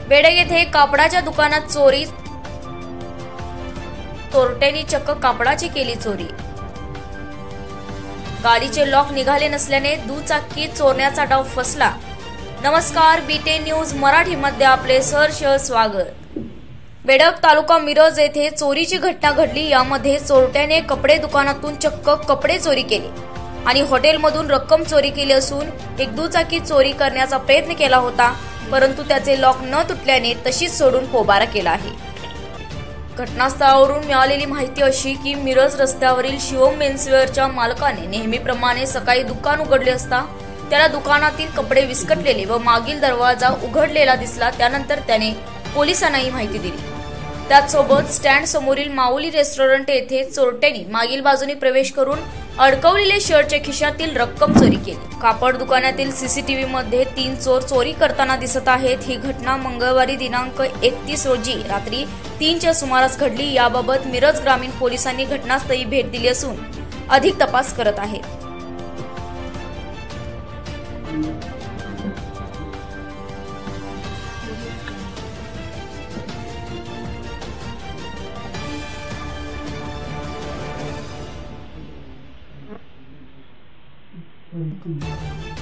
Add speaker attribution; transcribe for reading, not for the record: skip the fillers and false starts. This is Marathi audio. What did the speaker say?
Speaker 1: बेडग येथे कापडाच्या दुकानात चोरी, चोरट्यांनी चक्क कापडाची केली चोरी। गाडीचे लॉक निघाले नसल्याने दुचाकी चोरण्याचा डाव फसला। नमस्कार, BTN न्यूज मराठीमध्ये आपले सहर्ष स्वागत। बेडग तालुका मिरज येथे चोरीची घटना घडली। यामध्ये चोरट्याने कपडे दुकानातून चक्क कपडे चोरी केले आणि हॉटेलमधून रक्कम चोरी केली असून एक दुचाकी चोरी करण्याचा प्रयत्न केला होता, परंतु त्याचे लॉक न तुटल्याने तशीच सोडून पोबारा केला आहे। घटनास्थळावरून मिळालेली माहिती अशी की मिरज रस्त्यावरील शिवम मेन्सवेअरच्या मालकाने नेहमीप्रमाणे सकाळी दुकान उघडले असता त्याला दुकानातील कपडे विस्कटलेले व मागील दरवाजा उघडलेला दिसला। त्यानंतर त्याने पोलिसांना ही माहिती दिली। त्याचसोबत स्टँड समोरील माऊली रेस्टॉरंट येथे चोरट्यांनी मागील बाजूने प्रवेश करून अडकवलेल्या शर्टच्या खिशातील रक्कम चोरी केली। कापड दुकानातील CCTV मध्ये 3 चोर चोरी करताना दिसत आहेत। ही घटना मंगळवारी दिनांक 31 रोजी रात्री 3च्या सुमारास घडली। याबाबत मिरज ग्रामीण पोलिसांनी घटनास्थळी भेट दिली असून अधिक तपास करत आहेत।
Speaker 2: Thank you.